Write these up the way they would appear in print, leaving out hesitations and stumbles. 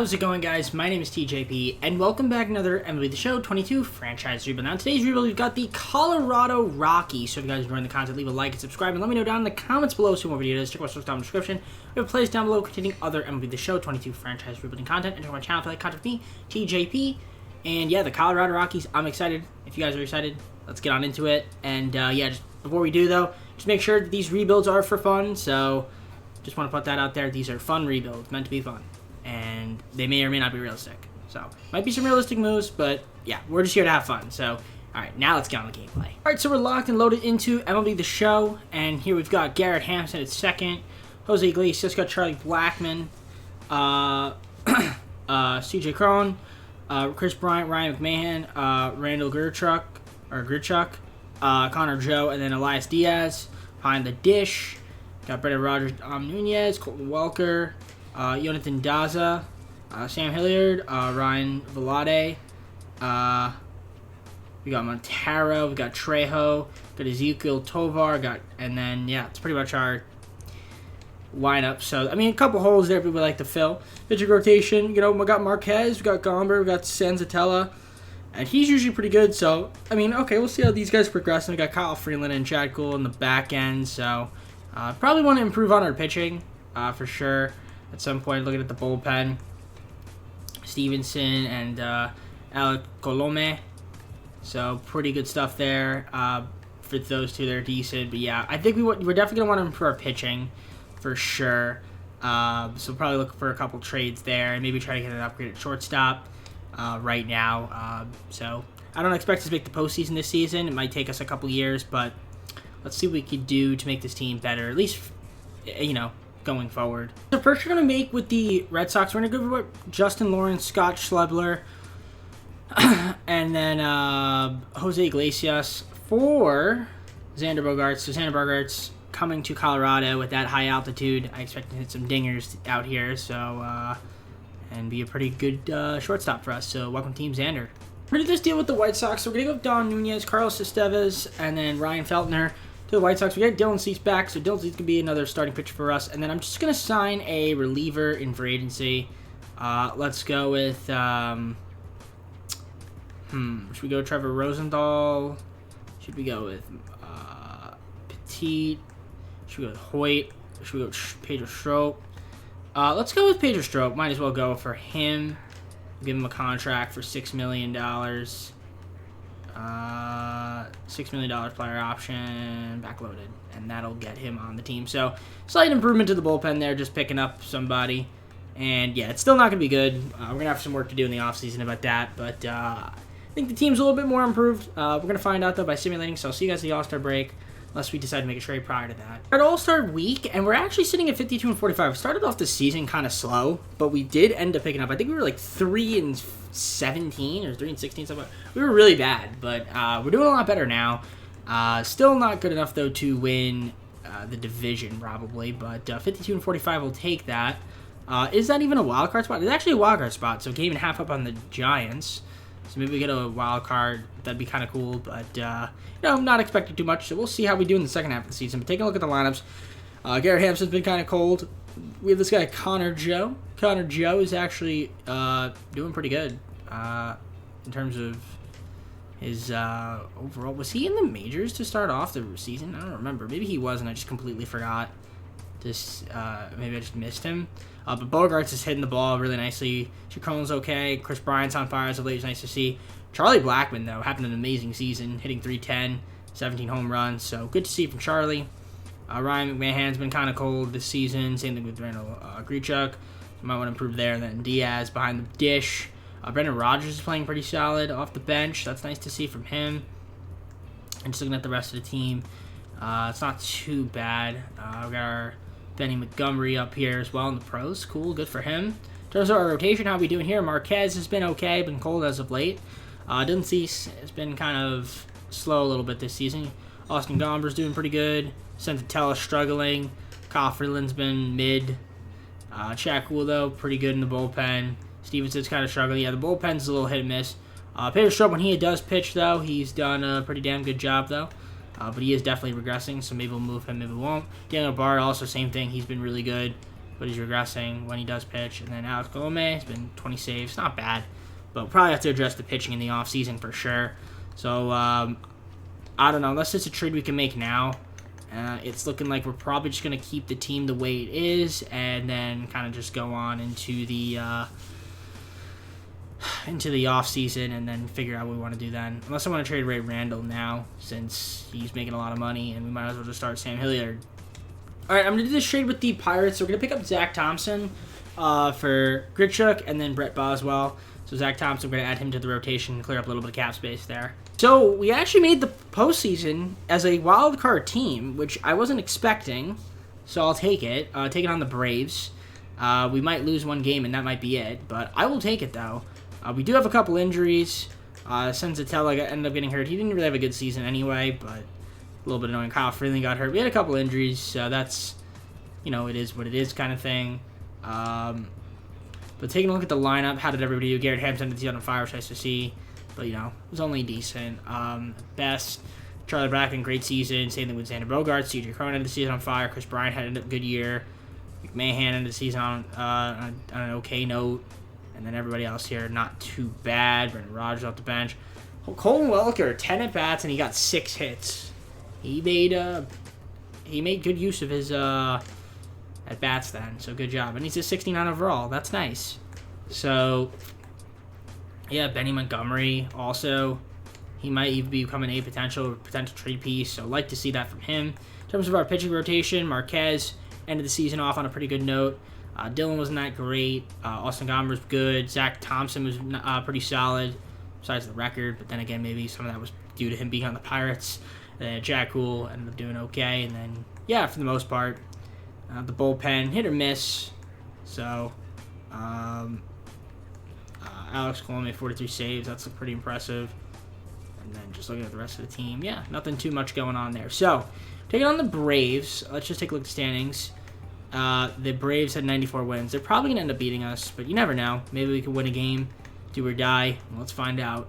How's it going, guys? My name is TJP, and welcome back to another MLB The Show 22 franchise rebuild. Now, in today's rebuild, we've got the Colorado Rockies. So if you guys are enjoying the content, leave a like and subscribe, and let me know down in the comments below so more videos. Check my source down in the description. We have plays down below containing other MLB The Show 22 franchise rebuilding content. And check my channel if you like content with me, TJP. And yeah, the Colorado Rockies, I'm excited. If you guys are excited, let's get on into it. And yeah, just before we do, though, just make sure that these rebuilds are for fun. So just want to put that out there. These are fun rebuilds, meant to be fun. And they may or may not be realistic. So, might be some realistic moves, but yeah, we're just here to have fun. So, alright, now let's get on the gameplay. Alright, so we're locked and loaded into MLB The Show, and here we've got Garrett Hampson at second, Jose Iglesias, got Charlie Blackmon, CJ Cron, Chris Bryant, Ryan McMahon, Randall Grichuk, Connor Joe, and then Elias Diaz behind the dish. Got Brendan Rodgers, Nunez, Colton Welker, Jonathan Daza, Sam Hilliard, Ryan Velade, we got Montero, we got Trejo, got Ezequiel Tovar, and then, yeah, it's pretty much our lineup. So, I mean, a couple holes there we would like to fill. Pitching rotation, you know, we got Marquez, we got Gomber, we got Sanzatella, and he's usually pretty good. So, I mean, okay, we'll see how these guys progress. And we got Kyle Freeland and Chad Kuhl in the back end. So, probably want to improve on our pitching, for sure. At some point, looking at the bullpen, Stevenson and Alec Colome. So, pretty good stuff there. For those two, they're decent. But yeah, I think we're definitely going to want to improve our pitching for sure. So, probably look for a couple trades there and maybe try to get an upgraded shortstop right now. So, I don't expect us to make the postseason this season. It might take us a couple years, but let's see what we can do to make this team better. At least, you know, going forward. So first we're going to make with the Red Sox, we're going to go with Justin Lawrence, Scott Schebler, and then Jose Iglesias for Xander Bogaerts. So Xander Bogaerts coming to Colorado with that high altitude. I expect to hit some dingers out here, so and be a pretty good shortstop for us. So welcome team Xander. We're going to do this deal with the White Sox. So we're going to go with Don Nunez, Carlos Estevez, and then Ryan Feltner. To the White Sox, we got Dylan Cease back, so Dylan Cease could be another starting pitcher for us. And then I'm just going to sign a reliever in free agency. Let's go with, should we go Trevor Rosenthal? Should we go with Petit? Should we go with Hoyt? Should we go with Pedro Strop? Let's go with Pedro Strop. Might as well go for him. Give him a contract for $6 million. $6 million player option, backloaded, and that'll get him on the team. So, slight improvement to the bullpen there, just picking up somebody. And yeah, it's still not going to be good. We're going to have some work to do in the offseason about that, but I think the team's a little bit more improved. We're going to find out, though, by simulating, so I'll see you guys at the All-Star break, unless we decide to make a trade prior to that. We're at All-Star week, and we're actually sitting at 52-45. We started off the season kind of slow, but we did end up picking up. I think we were like 3-17 or 3-16, something. We were really bad, but we're doing a lot better now. Still not good enough, though, to win the division, probably, but 52-45 will take that. Is that even a wild card spot? It's actually a wild card spot, so game and a half up on the Giants. So maybe we get a wild card. That'd be kind of cool, but you know, I'm not expecting too much. So we'll see how we do in the second half of the season. But taking a look at the lineups, Garrett Hampson's been kind of cold. We have this guy Connor Joe. Connor Joe is actually doing pretty good in terms of his overall. Was he in the majors to start off the season? I don't remember. Maybe he was, and I just completely forgot. Maybe I just missed him. But Bogaerts is hitting the ball really nicely. Chacon's okay. Chris Bryant's on fire as of late. It's nice to see. Charlie Blackmon, though, having an amazing season, hitting .310, 17 home runs. So good to see from Charlie. Ryan McMahon's been kind of cold this season. Same thing with Randall Grichuk. Might want to improve there. And then Diaz behind the dish. Brendan Rodgers is playing pretty solid off the bench. That's nice to see from him. And just looking at the rest of the team, it's not too bad. We got our Benny Montgomery up here as well in the pros. Cool, good for him. In terms of our rotation, how we doing here? Marquez has been okay, been cold as of late. Dylan Cease has been kind of slow a little bit this season. Austin Gomber's doing pretty good. Sanzatella struggling. Kyle Freeland's been mid. Chad Kuhl, though, pretty good in the bullpen. Stevenson's kind of struggling. Yeah, the bullpen's a little hit and miss. Pedro Strop, when he does pitch, though, he's done a pretty damn good job, though. But he is definitely regressing, so maybe we'll move him, maybe we won't. Daniel Bard, also same thing. He's been really good. but he's regressing when he does pitch. And then Alex Colome has been 20 saves. Not bad, but we'll probably have to address the pitching in the offseason for sure. So, I don't know. Unless it's a trade we can make now, it's looking like we're probably just going to keep the team the way it is and then kind of just go on into the offseason and then figure out what we want to do then. Unless I want to trade Ray Randall now since he's making a lot of money and we might as well just start Sam Hilliard. All right, I'm going to do this trade with the Pirates. So we're going to pick up Zach Thompson for Grichuk and then Brett Boswell. So Zach Thompson, we're going to add him to the rotation and clear up a little bit of cap space there. So we actually made the postseason as a wild card team, which I wasn't expecting. So I'll take it. Take it on the Braves. We might lose one game and that might be it, but I will take it though. We do have a couple injuries. Senzatella ended up getting hurt. He didn't really have a good season anyway, but a little bit annoying. Kyle Freeland got hurt. We had a couple injuries, so that's, it is what it is kind of thing. But taking a look at the lineup, how did everybody do? Garrett Hampton did on fire, which is nice to see, but, it was only decent. Best, Charlie Bracken, great season. Same thing with Xander Bogaerts. CJ Cron ended the season on fire. Chris Bryant had a good year. McMahon ended the season on an okay note. And then everybody else here, not too bad. Brendan Rodgers off the bench. Colton Welker, 10 at-bats, and he got 6 hits. He made good use of his at-bats then, so good job. And he's a 69 overall. That's nice. So, yeah, Benny Montgomery also. He might even become a potential trade piece, so I'd like to see that from him. In terms of our pitching rotation, Marquez ended the season off on a pretty good note. Dylan wasn't that great. Austin Gomber was good. Zach Thompson was pretty solid, besides the record. But then again, maybe some of that was due to him being on the Pirates. Jack Cool ended up doing okay. And then, yeah, for the most part, the bullpen, hit or miss. So, Alex Colome, 43 saves. That's pretty impressive. And then just looking at the rest of the team, yeah, nothing too much going on there. So, taking on the Braves. Let's just take a look at the standings. The Braves had 94 wins. They're probably going to end up beating us, but you never know. Maybe we can win a game, do or die. Let's find out.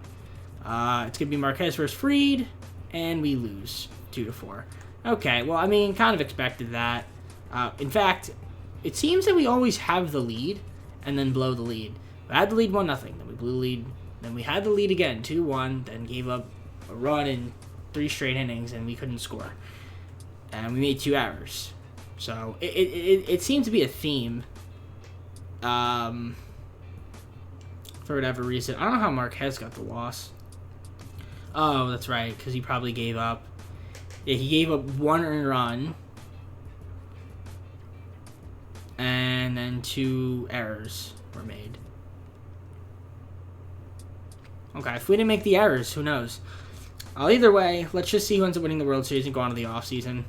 It's going to be Marquez versus Fried, and we lose 2-4. Okay, well, kind of expected that. In fact, it seems that we always have the lead and then blow the lead. We had the lead 1-0, then we blew the lead, then we had the lead again 2-1, then gave up a run in 3 straight innings, and we couldn't score. And we made 2 errors. So, it seemed to be a theme, for whatever reason. I don't know how Marquez got the loss. Oh, that's right, because he probably gave up. Yeah, he gave up 1 earned run, and then 2 errors were made. Okay, if we didn't make the errors, who knows? Either way, let's just see who ends up winning the World Series and go on to the offseason.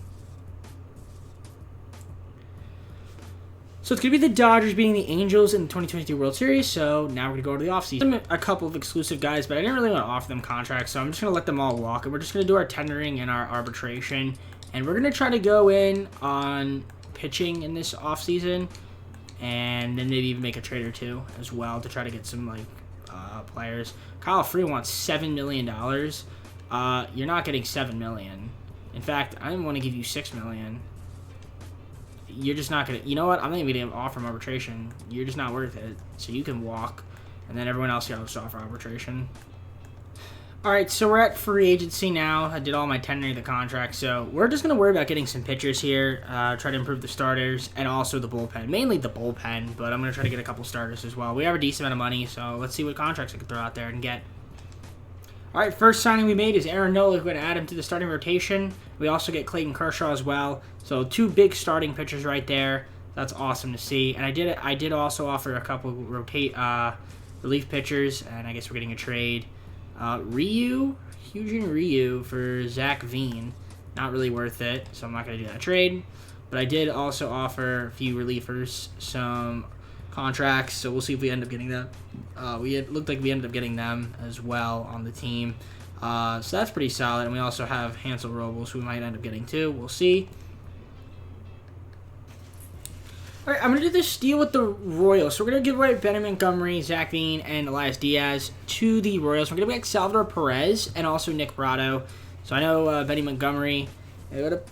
So it's going to be the Dodgers beating the Angels in the 2022 World Series, so now we're going to go to the offseason. A couple of exclusive guys, but I didn't really want to offer them contracts, so I'm just going to let them all walk, and we're just going to do our tendering and our arbitration, and we're going to try to go in on pitching in this offseason, and then maybe even make a trade or two as well to try to get some, players. Kyle Freeland wants $7 million. You're not getting $7 million. In fact, I want to give you $6 million. You're just not going to... You know what? I'm not even going to offer him arbitration. You're just not worth it. So you can walk. And then everyone else here will just offer arbitration. Alright, so we're at free agency now. I did all my tendering of the contract. So we're just going to worry about getting some pitchers here. Try to improve the starters. And also the bullpen. Mainly the bullpen. But I'm going to try to get a couple starters as well. We have a decent amount of money. So let's see what contracts I can throw out there and get. Alright, first signing we made is Aaron Nola. We're going to add him to the starting rotation. We also get Clayton Kershaw as well. So 2 big starting pitchers right there. That's awesome to see. And I did also offer a couple relief pitchers. And I guess we're getting a trade. Hyun Ryu for Zach Veen. Not really worth it. So I'm not going to do that trade. But I did also offer a few relievers some contracts, so we'll see if we end up getting them. It looked like we ended up getting them as well on the team. So that's pretty solid. And we also have Hansel Robles, who we might end up getting too. We'll see. All right, I'm going to do this deal with the Royals. So we're going to give away Benny Montgomery, Zach Veen, and Elias Diaz to the Royals. We're going to get Salvador Perez and also Nick Brado. So I know Benny Montgomery, it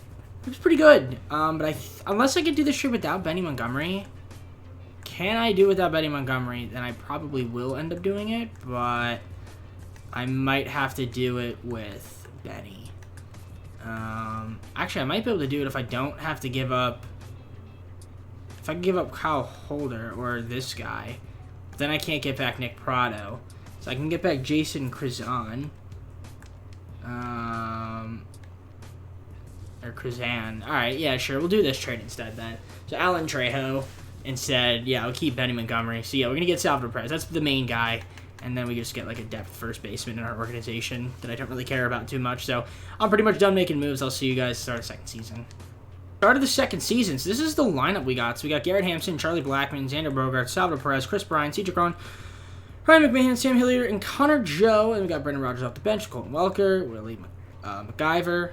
was pretty good. But unless I could do this trade without Benny Montgomery, can I do without Benny Montgomery, then I probably will end up doing it, but I might have to do it with Benny. Actually, I might be able to do it if I don't have to give up... If I can give up Kyle Holder or this guy, then I can't get back Nick Prado. So I can get back Jason Krizan. Or Krizan. Alright, yeah, sure. We'll do this trade instead then. So Alan Trejo instead. Yeah, I'll keep Benny Montgomery. So yeah, we're going to get Salvador Perez. That's the main guy. And then we just get like a depth first baseman in our organization that I don't really care about too much. So I'm pretty much done making moves. I'll see you guys start the second season. Start of the second season. So this is the lineup we got. So we got Garrett Hampson, Charlie Blackmon, Xander Bogaerts, Salvador Perez, Chris Bryan, C.J. Cron, Ryan McMahon, Sam Hilliard, and Connor Joe. And we got Brendan Rodgers off the bench, Colton Welker, Willie McIver.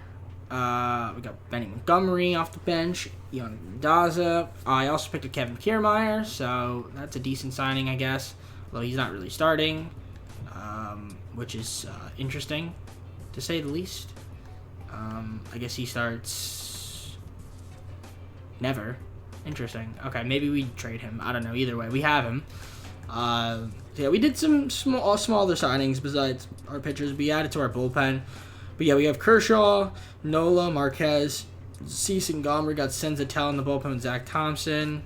We got Benny Montgomery off the bench, Ian Daza. I also picked up Kevin Kiermaier, so that's a decent signing, I guess. Although he's not really starting, which is interesting, to say the least. I guess he starts never. Interesting. Okay, maybe we trade him. I don't know. Either way, we have him. So yeah, we did some small other signings besides our pitchers. We added to our bullpen. But yeah, we have Kershaw, Nola, Marquez, Cease and Gomer. We got Senzatel in the bullpen with Zach Thompson.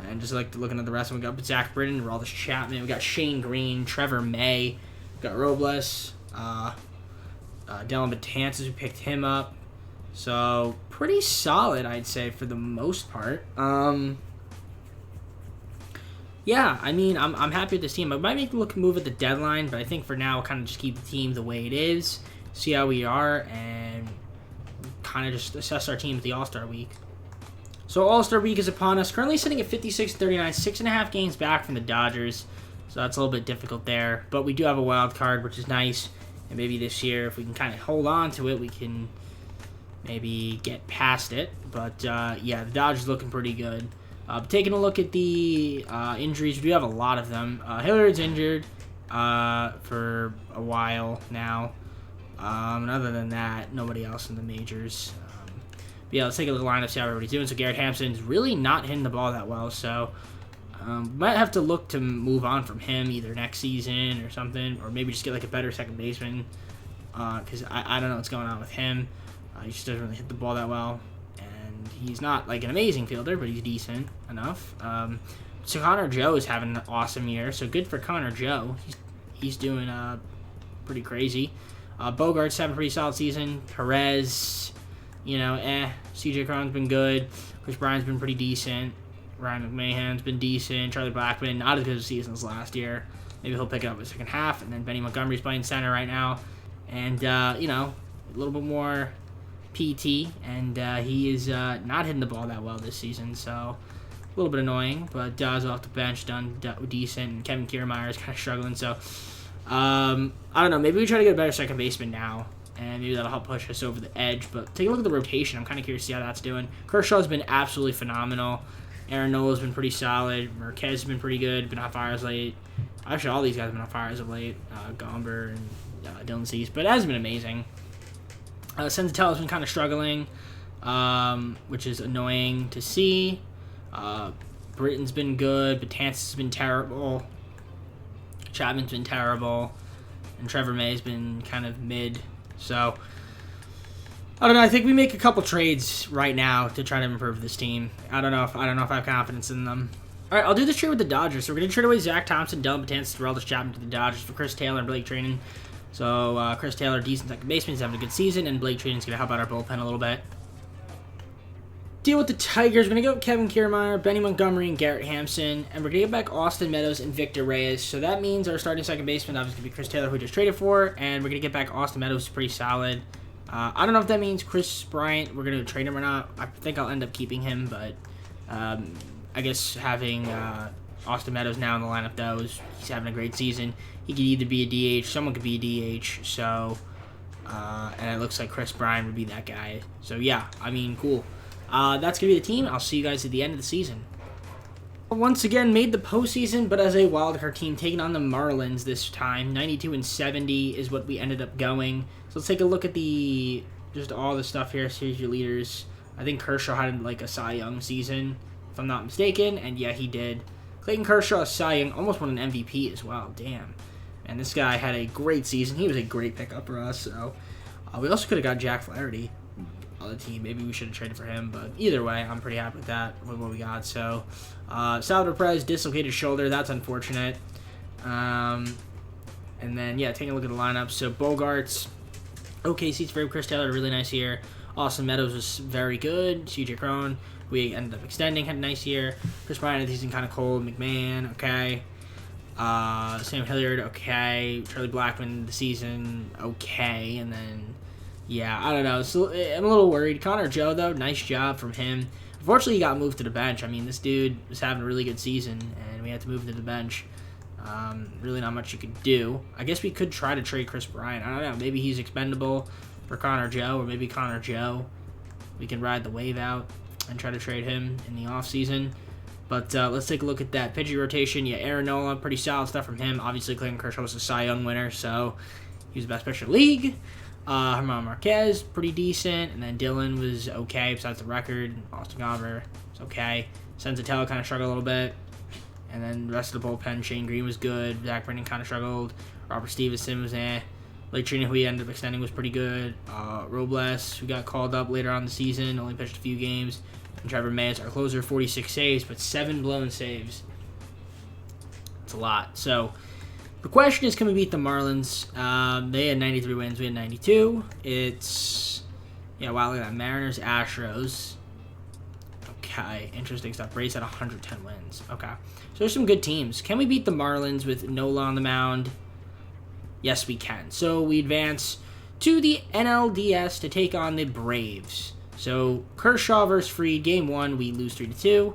And just like looking at the rest of them, we got Zach Britton, Aroldis Chapman. We got Shane Green, Trevor May. We got Robles, Dylan Betances, we picked him up. So pretty solid, I'd say, for the most part. Yeah, I mean, I'm happy with this team. I might make a move at the deadline, but I think for now, I'll kind of just keep the team the way it is, see how we are, and kind of just assess our team at the All-Star Week. So All-Star Week is upon us. Currently sitting at 56-39, 6.5 games back from the Dodgers. So that's a little bit difficult there. But we do have a wild card, which is nice. And maybe this year, if we can kind of hold on to it, we can maybe get past it. But yeah, the Dodgers looking pretty good. Taking a look at the injuries, we do have a lot of them. Hilliard's injured for a while now. And other than that, nobody else in the majors. Yeah, let's take a look at the lineup, see how everybody's doing. So Garrett Hampson's really not hitting the ball that well, so might have to look to move on from him either next season or something, or maybe just get like a better second baseman, because I don't know what's going on with him. He just doesn't really hit the ball that well, and he's not like an amazing fielder, but he's decent enough. So Connor Joe is having an awesome year, so good for Connor Joe. He's doing pretty crazy. Bogart's having a pretty solid season. Perez, CJ Cron's been good. Chris Bryant's been pretty decent. Ryan McMahon's been decent. Charlie Blackmon, not as good a season as last year. Maybe he'll pick it up in the second half. And then Benny Montgomery's playing center right now. And, a little bit more PT. And he is not hitting the ball that well this season. So, a little bit annoying. But Dawes off the bench, done decent. And Kevin Kiermaier is kind of struggling. So, I don't know. Maybe we try to get a better second baseman now. And maybe that'll help push us over the edge. But take a look at the rotation. I'm kind of curious to see how that's doing. Kershaw's been absolutely phenomenal. Aaron Nola's been pretty solid. Marquez has been pretty good. Been on fire as late. Actually, all these guys have been on fire as of late. Gomber and Dylan Cease. But it has been amazing. Senzatel has been kind of struggling, which is annoying to see. Britton's been good. Betances has been terrible. Chapman's been terrible. And Trevor May's been kind of mid. So, I don't know. I think we make a couple trades right now to try to improve this team. I don't know if I have confidence in them. All right, I'll do this trade with the Dodgers. So we're gonna trade away Zach Thompson, Dylan Betances, Aroldis Chapman to the Dodgers for Chris Taylor and Blake Trinan. So Chris Taylor, decent second baseman, he's having a good season, and Blake Trinan's gonna help out our bullpen a little bit. Deal with the Tigers. We're gonna go with Kevin Kiermaier, Benny Montgomery, and Garrett Hampson, and we're gonna get back Austin Meadows and Victor Reyes. So that means our starting second baseman obviously gonna be Chris Taylor, who we just traded for, and we're gonna get back Austin Meadows, who's pretty solid. I don't know if that means Chris Bryant, we're gonna trade him or not. I think I'll end up keeping him, but I guess having Austin Meadows now in the lineup, though, he's having a great season. He could either be a DH, someone could be a DH. So, and it looks like Chris Bryant would be that guy. So yeah, I mean, cool. That's going to be the team. I'll see you guys at the end of the season. Once again, made the postseason, but as a wildcard team, taking on the Marlins this time. 92-70 is what we ended up going. So let's take a look at just all the stuff here. So here's your leaders. I think Kershaw had like a Cy Young season, if I'm not mistaken, and yeah, he did. Clayton Kershaw, Cy Young, almost won an MVP as well. Damn. And this guy had a great season. He was a great pickup for us. So we also could have got Jack Flaherty on the team. Maybe we should have traded for him. But either way, I'm pretty happy with that, with what we got. So Salvador Perez, dislocated shoulder. That's unfortunate. And then, yeah, taking a look at the lineup. So Bogarts, OKC's favorite, Chris Taylor, really nice year. Austin Meadows was very good. CJ Cron, we ended up extending, had a nice year. Chris Bryant, he's kind of cold. McMahon, okay. Sam Hilliard, okay. Charlie Blackmon, the season, okay. And then, yeah, I don't know. So I'm a little worried. Connor Joe, though, nice job from him. Unfortunately, he got moved to the bench. I mean, this dude was having a really good season, and we had to move him to the bench. Really not much you could do. I guess we could try to trade Chris Bryant. I don't know. Maybe he's expendable for Connor Joe, or maybe Connor Joe. We can ride the wave out and try to trade him in the offseason. But let's take a look at that pitching rotation. Yeah, Aaron Nola, pretty solid stuff from him. Obviously, Clayton Kershaw was a Cy Young winner, so he was the best pitcher in the league. Herman Marquez, pretty decent. And then Dylan was okay, besides the record. Austin Gobber was okay. Senzatella kind of struggled a little bit. And then the rest of the bullpen, Shane Green was good. Zach Brennan kind of struggled. Robert Stevenson was Blake Trina, who he ended up extending, was pretty good. Robles, who got called up later on in the season, only pitched a few games. And Trevor Mays, our closer, 46 saves, but 7 blown saves. That's a lot. So the question is, can we beat the Marlins? They had 93 wins. We had 92. It's, yeah, wow, look at that. Mariners, Astros. Okay, interesting stuff. Braves had 110 wins. Okay. So there's some good teams. Can we beat the Marlins with Nola on the mound? Yes, we can. So we advance to the NLDS to take on the Braves. So Kershaw versus Fried, game 1, we lose 3-2.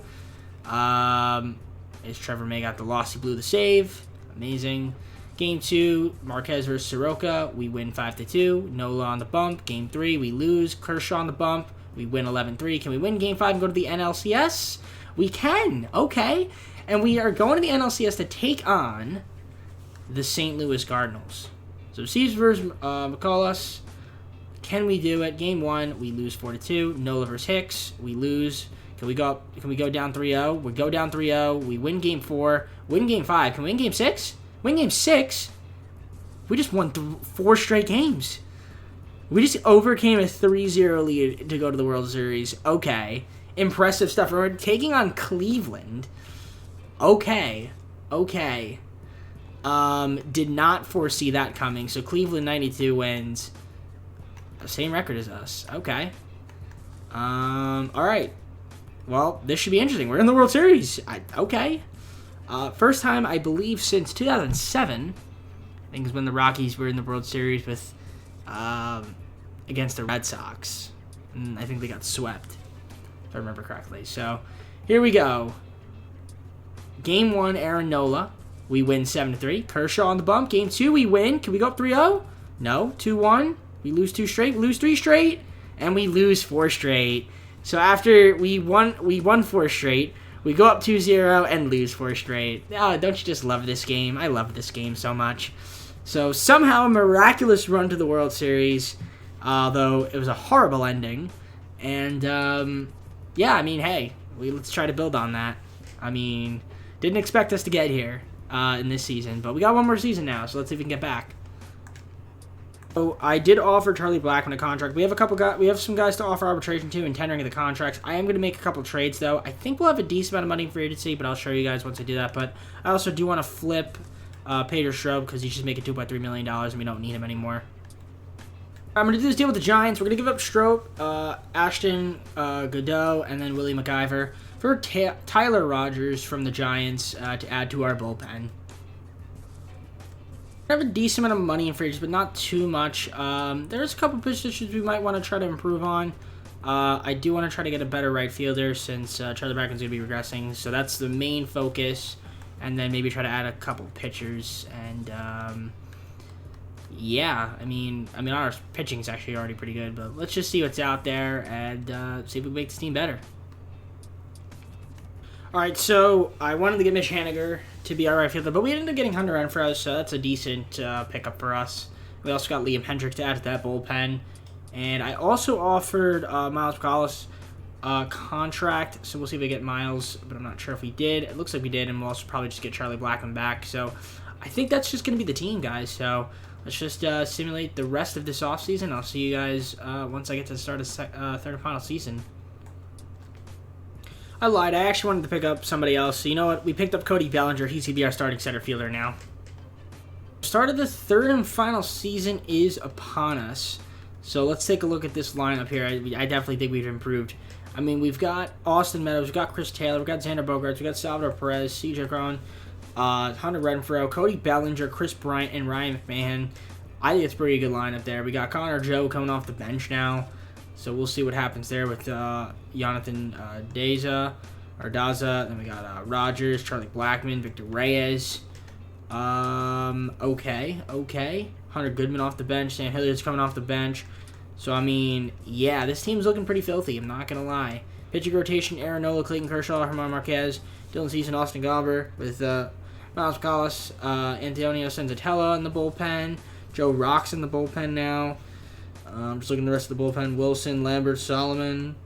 As Trevor May got the loss, he blew the save. Amazing. Game 2, Marquez versus Soroka, we win 5-2. Nola on the bump. Game 3, we lose. Kershaw on the bump. We win 11-3. Can we win Game 5 and go to the NLCS? We can. Okay. And we are going to the NLCS to take on the St. Louis Cardinals. So Steves versus McCullough. Can we do it? Game 1, we lose 4-2. Nola versus Hicks, we lose. Can we go down 3-0? We go down 3-0. We win Game 4. Win Game 5. Can we win Game 6? Win Game 6? We just won 4 straight games. We just overcame a 3-0 lead to go to the World Series. Okay. Impressive stuff. We're taking on Cleveland. Okay. Did not foresee that coming. So Cleveland 92 wins. Same record as us. Okay. All right. Well, this should be interesting. We're in the World Series. Okay. First time, I believe, since 2007. I think is when the Rockies were in the World Series with against the Red Sox. And I think they got swept, if I remember correctly. So here we go. Game 1, Aaron Nola. We win 7-3. Kershaw on the bump. Game 2, we win. Can we go up 3-0? No. 2-1. We lose 2 straight. We lose 3 straight. And we lose 4 straight. So after we won 4 straight, we go up 2-0 and lose 4 straight. Oh, don't you just love this game? I love this game so much. So somehow a miraculous run to the World Series, though it was a horrible ending. And, yeah, I mean, hey, let's try to build on that. I mean, didn't expect us to get here in this season, but we got one more season now, so let's see if we can get back. So I did offer Charlie Blackmon a contract. We have some guys to offer arbitration to and tendering of the contracts. I am going to make a couple trades, though. I think we'll have a decent amount of money in free agency, but I'll show you guys once I do that. But I also do want to flip Pedro Strop because he's just making $2.3 million and we don't need him anymore. I'm going to do this deal with the Giants. We're going to give up Strop, Ashton Godot, and then Willie McIver for Tyler Rogers from the Giants to add to our bullpen. I have a decent amount of money in free agency, but not too much. There's a couple positions we might want to try to improve on. I do want to try to get a better right fielder since Charlie Bracken's going to be regressing. So that's the main focus. And then maybe try to add a couple pitchers. And, yeah, I mean, our pitching is actually already pretty good. But let's just see what's out there and see if we can make this team better. All right, so I wanted to get Mitch Haniger to be our right fielder, but we ended up getting Hunter Renfroe, so that's a decent pickup for us. We also got Liam Hendrick to add to that bullpen. And I also offered Miles Mikolas contract, so we'll see if we get Miles, but I'm not sure if we did. It looks like we did, and we'll also probably just get Charlie Blackmon back. So I think that's just going to be the team, guys. So let's just simulate the rest of this offseason. I'll see you guys once I get to start a third and final season. I lied. I actually wanted to pick up somebody else. So you know what? We picked up Cody Ballinger. He's going to be our starting center fielder now. Start of the third and final season is upon us. So let's take a look at this lineup here. I definitely think we've improved. I mean, we've got Austin Meadows, we've got Chris Taylor, we've got Xander Bogaerts, we've got Salvador Perez, CJ Cron, Hunter Renfroe, Cody Bellinger, Chris Bryant, and Ryan McMahon. I think it's a pretty good lineup there. We got Connor Joe coming off the bench now. So we'll see what happens there with Jonathan Daza. Then we got Rogers, Charlie Blackmon, Victor Reyes. Okay. Hunter Goodman off the bench. Sam Hilliard's coming off the bench. So, I mean, yeah, this team's looking pretty filthy. I'm not going to lie. Pitching rotation, Aaron Nola, Clayton Kershaw, Herman Marquez, Dylan Cease, Austin Gomber with Miles Callas, Antonio Senzatella in the bullpen. Joe Rock's in the bullpen now. Just looking at the rest of the bullpen. Wilson, Lambert, Solomon.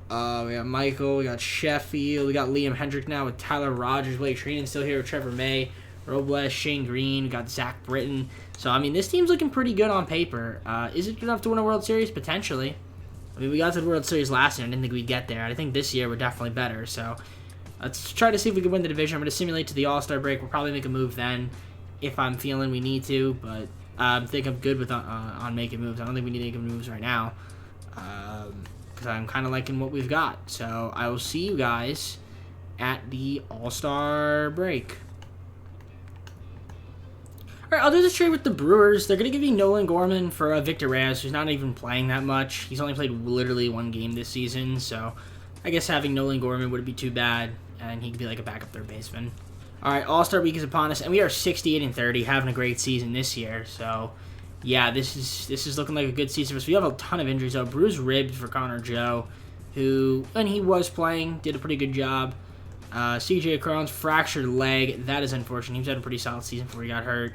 We got Michael. We got Sheffield. We got Liam Hendrick now with Tyler Rogers. Blake Treenan still here with Trevor May. Robles, Shane Green. We got Zach Britton. So, I mean, this team's looking pretty good on paper. Is it good enough to win a World Series? Potentially. I mean, we got to the World Series last year. I didn't think we'd get there. I think this year we're definitely better. So, let's try to see if we can win the division. I'm going to simulate to the All-Star break. We'll probably make a move then if I'm feeling we need to. But I think I'm good with on making moves. I don't think we need to make moves right now. Because I'm kind of liking what we've got. So, I will see you guys at the All-Star break. All right, I'll do this trade with the Brewers. They're going to give me Nolan Gorman for Victor Reyes, who's not even playing that much. He's only played literally one game this season, so I guess having Nolan Gorman wouldn't be too bad, and he could be like a backup third baseman. All right, All-Star Week is upon us, and we are 68-30, having a great season this year. So, yeah, this is looking like a good season for us. We have a ton of injuries, though. Bruised ribs for Connor Joe, who, when he was playing, did a pretty good job. CJ Cron's fractured leg. That is unfortunate. He's had a pretty solid season before he got hurt.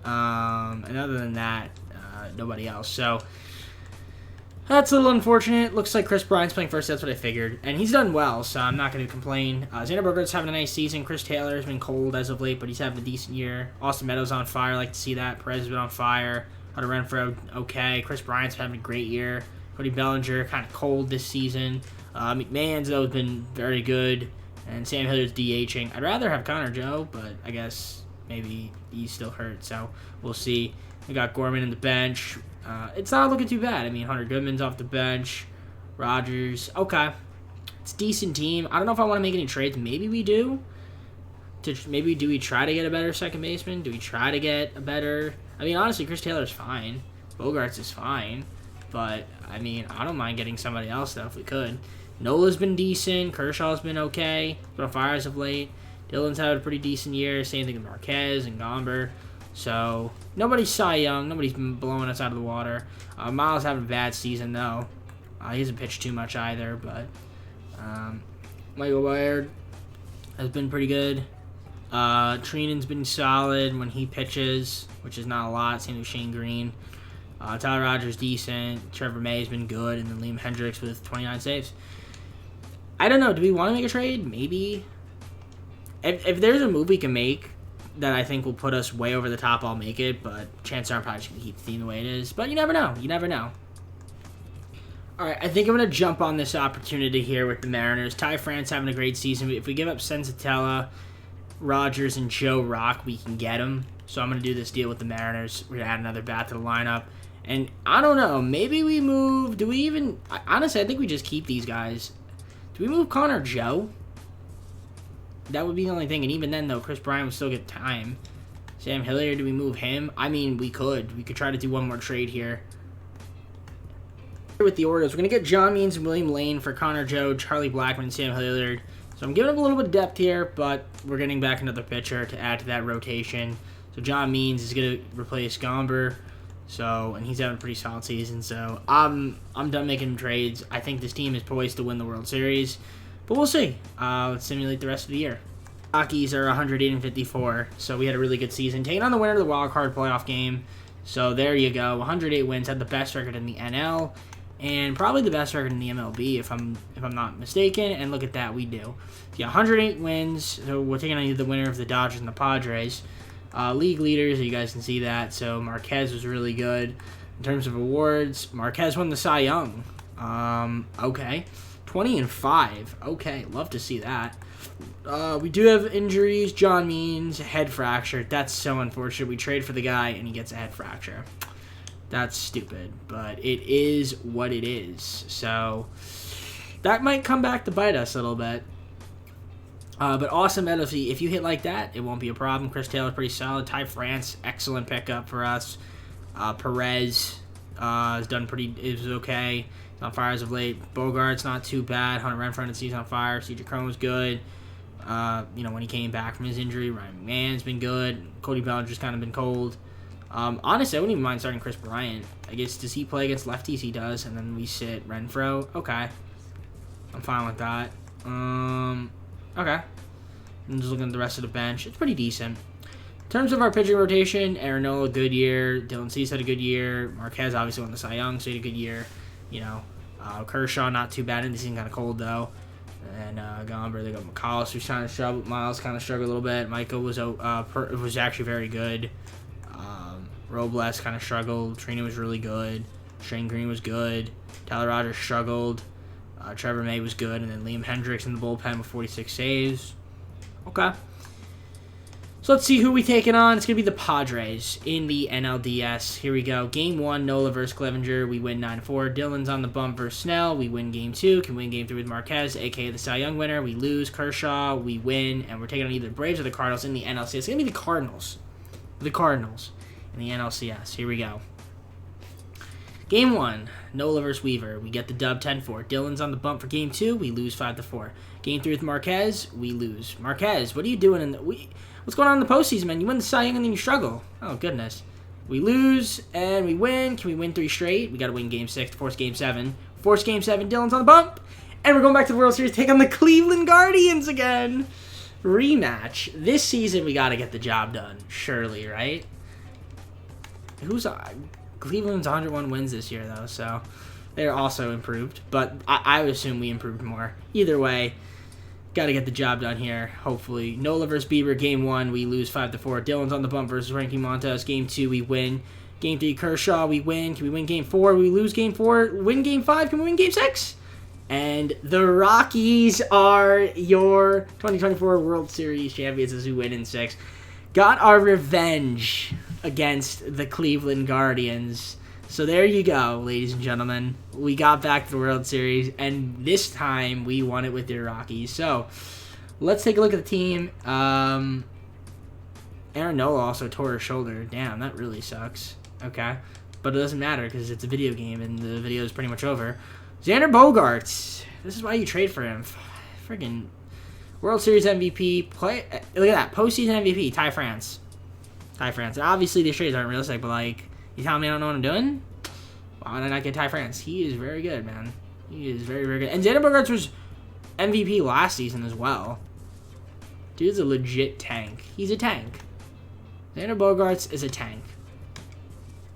And other than that, nobody else. So that's a little unfortunate. Looks like Chris Bryant's playing first. That's what I figured. And he's done well, so I'm not going to complain. Xander Bogaerts having a nice season. Chris Taylor has been cold as of late, but he's having a decent year. Austin Meadows on fire. I like to see that. Perez has been on fire. Hunter Renfroe, okay. Chris Bryant's having a great year. Cody Bellinger, kind of cold this season. McMahon's, though, has been very good. And Sam Hilliard's DHing. I'd rather have Connor Joe, but I guess maybe he's still hurt, so we'll see. We got Gorman in the bench. It's not looking too bad. I mean, Hunter Goodman's off the bench. Rogers. Okay. It's a decent team. I don't know if I want to make any trades. Maybe we do. Maybe do we try to get a better second baseman? Do we try to get a better... I mean, honestly, Chris Taylor's fine. Bogarts is fine. But, I mean, I don't mind getting somebody else, though, if we could. Nola's been decent. Kershaw's been okay. Been on fire as of late. Dylan's had a pretty decent year. Same thing with Marquez and Gomber. So, nobody's Cy Young. Nobody's been blowing us out of the water. Miles having a bad season, though. He hasn't pitched too much either, but Michael Baird has been pretty good. Treenan's been solid when he pitches, which is not a lot. Same with Shane Green. Tyler Rogers, decent. Trevor May's been good. And then Liam Hendricks with 29 saves. I don't know. Do we want to make a trade? Maybe. If there's a move we can make that I think will put us way over the top, I'll make it. But chances are I'm probably just going to keep the theme the way it is. But you never know. You never know. All right, I think I'm going to jump on this opportunity here with the Mariners. Ty France having a great season. If we give up Senzatella, Rogers, and Joe Rock, we can get him. So I'm going to do this deal with the Mariners. We're going to add another bat to the lineup. And I don't know. Maybe we move. Do we even... Honestly, I think we just keep these guys. Do we move Connor Joe? That would be the only thing. And even then, though, Chris Bryant would still get time. Sam Hilliard, do we move him? I mean, we could. We could try to do one more trade here. With the Orioles, we're going to get John Means and William Lane for Connor Joe, Charlie Blackmon, and Sam Hilliard. So I'm giving up a little bit of depth here, but we're getting back another pitcher to add to that rotation. So John Means is going to replace Gomber. And he's having a pretty solid season. So I'm done making trades. I think this team is poised to win the World Series. But we'll see. Let's simulate the rest of the year. Rockies are 108-54, so we had a really good season. Taking on the winner of the wild card playoff game. So there you go. 108 wins, had the best record in the NL. and probably the best record in the MLB if I'm not mistaken. And look at that, we do. Yeah, 108 wins. So we're taking on the winner of the Dodgers and the Padres. League leaders, you guys can see that. So Marquez was really good in terms of awards. Marquez won the Cy Young. Okay, 20-5. Okay, love to see that. We do have injuries. John Means, head fracture. That's so unfortunate. We trade for the guy and he gets a head fracture. That's stupid, but it is what it is. So that might come back to bite us a little bit. But awesome medals. If you hit like that, it won't be a problem. Chris Taylor, pretty solid. Ty France, excellent pickup for us. Perez has done pretty. Is okay. He's on fire as of late. Bogart's not too bad. Hunter Renfroe sees on fire. CJ Cron was good. When he came back from his injury, Ryan McMahon's been good. Cody Ballinger's kind of been cold. Honestly, I wouldn't even mind starting Chris Bryant. I guess, does he play against lefties? He does, and then we sit Renfroe. Okay. I'm fine with that. Okay. I'm just looking at the rest of the bench. It's pretty decent. In terms of our pitching rotation, Aaron Nola, good year. Dylan Cease had a good year. Marquez obviously won the Cy Young, so he had a good year. Kershaw, not too bad. This season kind of cold, though. And Gomber, they got McCollis, who's trying to struggle. Miles kind of struggled a little bit. Michael was actually very good. Robles kind of struggled. Trina was really good. Shane Green was good. Tyler Rogers struggled. Trevor May was good. And then Liam Hendricks in the bullpen with 46 saves. Okay. So let's see who we taking on. It's going to be the Padres in the NLDS. Here we go. Game 1, Nola versus Clevenger. We win 9-4. Dylan's on the bump versus Snell. We win Game 2. Can win Game 3 with Marquez, a.k.a. the Cy Young winner. We lose. Kershaw. We win. And we're taking on either the Braves or the Cardinals in the NLCS. It's going to be the Cardinals. The Cardinals in the NLCS. Here we go. Game 1, Nola versus Weaver. We get the dub 10-4. Dylan's on the bump for Game 2. We lose 5-4. Game 3 with Marquez. We lose. Marquez, what are you doing in the... What's going on in the postseason, man? You win the Cy Young and then you struggle. Oh, goodness. We lose and we win. Can we win 3 straight? We got to win Game 6 to force Game 7. Force Game 7. Dylan's on the bump. And we're going back to the World Series to take on the Cleveland Guardians again. Rematch. This season, we got to get the job done. Surely, right? Cleveland's 101 wins this year, though, so they're also improved. But I would assume we improved more. Either way, got to get the job done here, hopefully. Nola versus Bieber, Game 1, we lose 5-4. Dylan's on the bump versus Ranky Montes. Game 2, we win. Game 3, Kershaw, we win. Can we win Game 4? We lose Game 4. Win Game 5. Can we win Game 6? And the Rockies are your 2024 World Series champions as we win in 6. Got our revenge against the Cleveland Guardians. So there you go, ladies and gentlemen. We got back to the World Series, and this time we won it with the Rockies. So let's take a look at the team. Aaron Nola also tore his shoulder. Damn, that really sucks. Okay. But it doesn't matter because it's a video game, and the video is pretty much over. Xander Bogaerts. This is why you trade for him. Friggin' World Series MVP. Look at that. Postseason MVP. Ty France. And obviously these trades aren't realistic, but you telling me I don't know what I'm doing? Why did I not get Ty France? He is very good, man. He is very, very good. And Xander Bogaerts was MVP last season as well. Dude's a legit tank. He's a tank. Xander Bogaerts is a tank.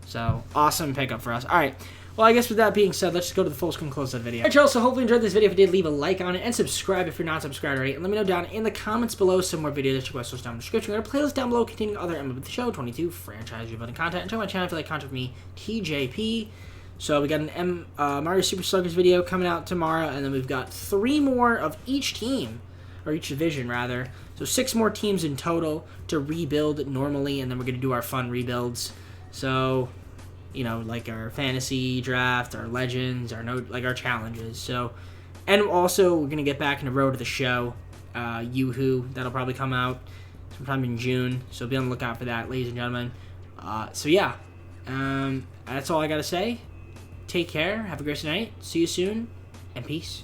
So, awesome pickup for us. All right. Well, I guess with that being said, let's just go to the full screen close of the video. All right, y'all, so hopefully you enjoyed this video. If you did, leave a like on it and subscribe if you're not subscribed already. And let me know down in the comments below some more videos that you guys down in the description. We've got a playlist down below containing other MLB The Show 22 franchise rebuilding content. And check my channel if you like content with me, TJP. So we got an Mario Super Sluggers video coming out tomorrow, and then we've got 3 more of each team, or each division rather. So 6 more teams in total to rebuild normally, and then we're going to do our fun rebuilds. So, like our fantasy draft, our legends, our challenges. So, and also we're going to get back in the road to the show, Yoo-Hoo. That'll probably come out sometime in June. So be on the lookout for that, ladies and gentlemen. So yeah, that's all I got to say. Take care. Have a great night. See you soon. And peace.